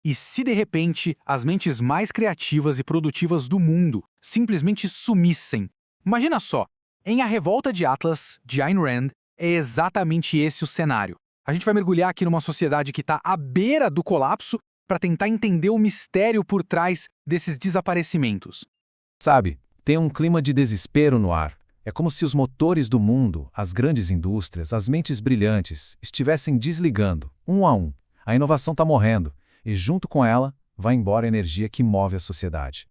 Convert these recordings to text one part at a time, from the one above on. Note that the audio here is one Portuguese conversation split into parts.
E se de repente as mentes mais criativas e produtivas do mundo simplesmente sumissem? Imagina só, em A Revolta de Atlas, de Ayn Rand, é exatamente esse o cenário. A gente vai mergulhar aqui numa sociedade que está à beira do colapso para tentar entender o mistério por trás desses desaparecimentos. Sabe, tem um clima de desespero no ar. É como se os motores do mundo, as grandes indústrias, as mentes brilhantes, estivessem desligando, um a um. A inovação está morrendo, e junto com ela, vai embora a energia que move a sociedade.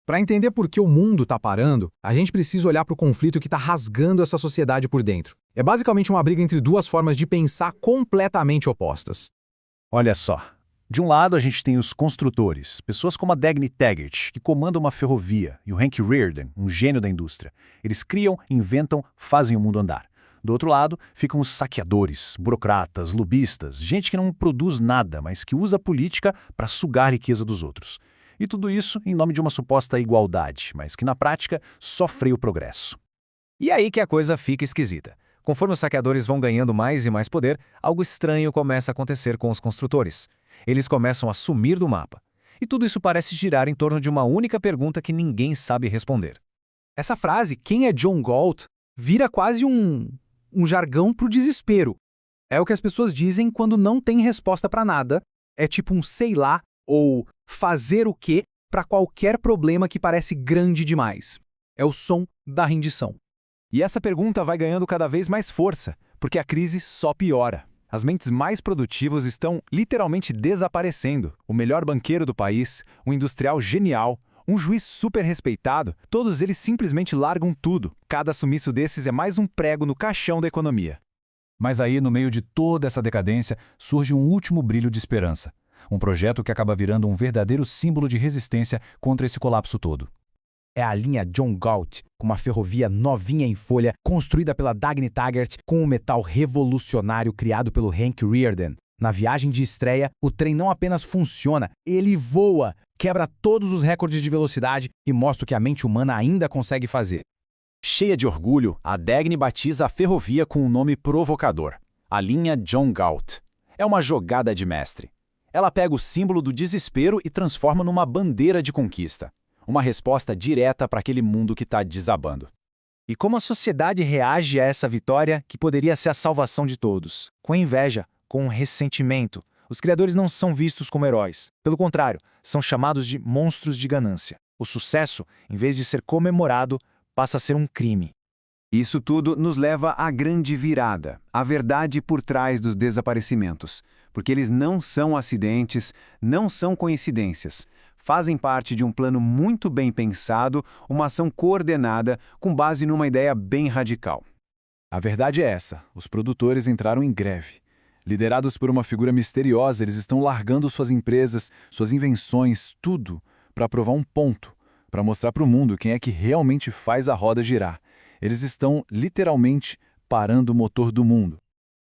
Para entender por que o mundo está parando, a gente precisa olhar para o conflito que está rasgando essa sociedade por dentro. É basicamente uma briga entre duas formas de pensar completamente opostas. Olha só. De um lado, a gente tem os construtores, pessoas como a Dagny Taggart, que comandam uma ferrovia, e o Hank Rearden, um gênio da indústria. Eles criam, inventam, fazem o mundo andar. Do outro lado, ficam os saqueadores, burocratas, lobistas, gente que não produz nada, mas que usa a política para sugar a riqueza dos outros. E tudo isso em nome de uma suposta igualdade, mas que na prática só freia o progresso. E aí que a coisa fica esquisita. Conforme os saqueadores vão ganhando mais e mais poder, algo estranho começa a acontecer com os construtores. Eles começam a sumir do mapa. E tudo isso parece girar em torno de uma única pergunta que ninguém sabe responder. Essa frase, quem é John Galt, vira quase um jargão pro desespero. É o que as pessoas dizem quando não tem resposta para nada. É tipo um sei lá ou fazer o quê para qualquer problema que parece grande demais. É o som da rendição. E essa pergunta vai ganhando cada vez mais força, porque a crise só piora. As mentes mais produtivas estão literalmente desaparecendo. O melhor banqueiro do país, um industrial genial, um juiz super respeitado, todos eles simplesmente largam tudo. Cada sumiço desses é mais um prego no caixão da economia. Mas aí, no meio de toda essa decadência, surge um último brilho de esperança. Um projeto que acaba virando um verdadeiro símbolo de resistência contra esse colapso todo. É a linha John Galt, com uma ferrovia novinha em folha, construída pela Dagny Taggart, com um metal revolucionário criado pelo Hank Rearden. Na viagem de estreia, o trem não apenas funciona, ele voa, quebra todos os recordes de velocidade e mostra o que a mente humana ainda consegue fazer. Cheia de orgulho, a Dagny batiza a ferrovia com um nome provocador: a linha John Galt. É uma jogada de mestre. Ela pega o símbolo do desespero e transforma numa bandeira de conquista. Uma resposta direta para aquele mundo que está desabando. E como a sociedade reage a essa vitória que poderia ser a salvação de todos? Com inveja, com ressentimento. Os criadores não são vistos como heróis. Pelo contrário, são chamados de monstros de ganância. O sucesso, em vez de ser comemorado, passa a ser um crime. Isso tudo nos leva à grande virada, a verdade por trás dos desaparecimentos. Porque eles não são acidentes, não são coincidências. Fazem parte de um plano muito bem pensado, uma ação coordenada com base numa ideia bem radical. A verdade é essa: os produtores entraram em greve. Liderados por uma figura misteriosa, eles estão largando suas empresas, suas invenções, tudo, para provar um ponto, para mostrar para o mundo quem é que realmente faz a roda girar. Eles estão, literalmente, parando o motor do mundo.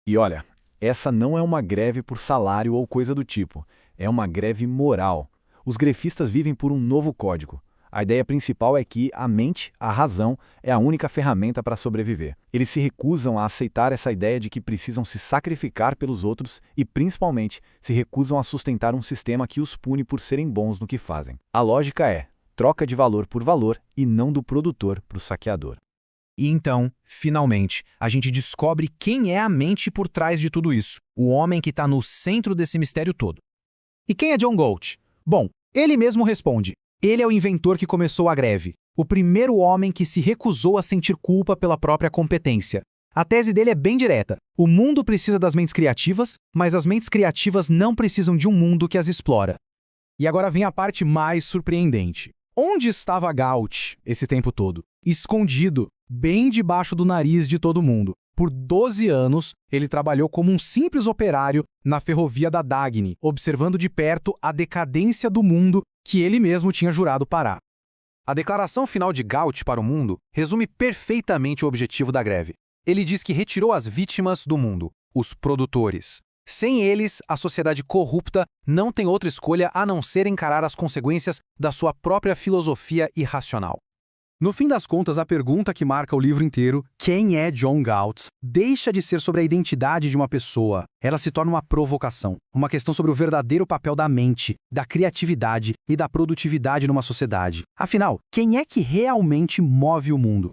E olha, essa não é uma greve por salário ou coisa do tipo. É uma greve moral. Os grefistas vivem por um novo código. A ideia principal é que a mente, a razão, é a única ferramenta para sobreviver. Eles se recusam a aceitar essa ideia de que precisam se sacrificar pelos outros e, principalmente, se recusam a sustentar um sistema que os pune por serem bons no que fazem. A lógica é troca de valor por valor e não do produtor para o saqueador. E então, finalmente, a gente descobre quem é a mente por trás de tudo isso. O homem que está no centro desse mistério todo. E quem é John Galt? Bom, ele mesmo responde. Ele é o inventor que começou a greve. O primeiro homem que se recusou a sentir culpa pela própria competência. A tese dele é bem direta. O mundo precisa das mentes criativas, mas as mentes criativas não precisam de um mundo que as explora. E agora vem a parte mais surpreendente. Onde estava Galt esse tempo todo? Escondido, bem debaixo do nariz de todo mundo. Por 12 anos, ele trabalhou como um simples operário na ferrovia da Dagny, observando de perto a decadência do mundo que ele mesmo tinha jurado parar. A declaração final de Galt para o mundo resume perfeitamente o objetivo da greve. Ele diz que retirou as vítimas do mundo, os produtores. Sem eles, a sociedade corrupta não tem outra escolha a não ser encarar as consequências da sua própria filosofia irracional. No fim das contas, a pergunta que marca o livro inteiro, quem é John Galt, deixa de ser sobre a identidade de uma pessoa. Ela se torna uma provocação, uma questão sobre o verdadeiro papel da mente, da criatividade e da produtividade numa sociedade. Afinal, quem é que realmente move o mundo?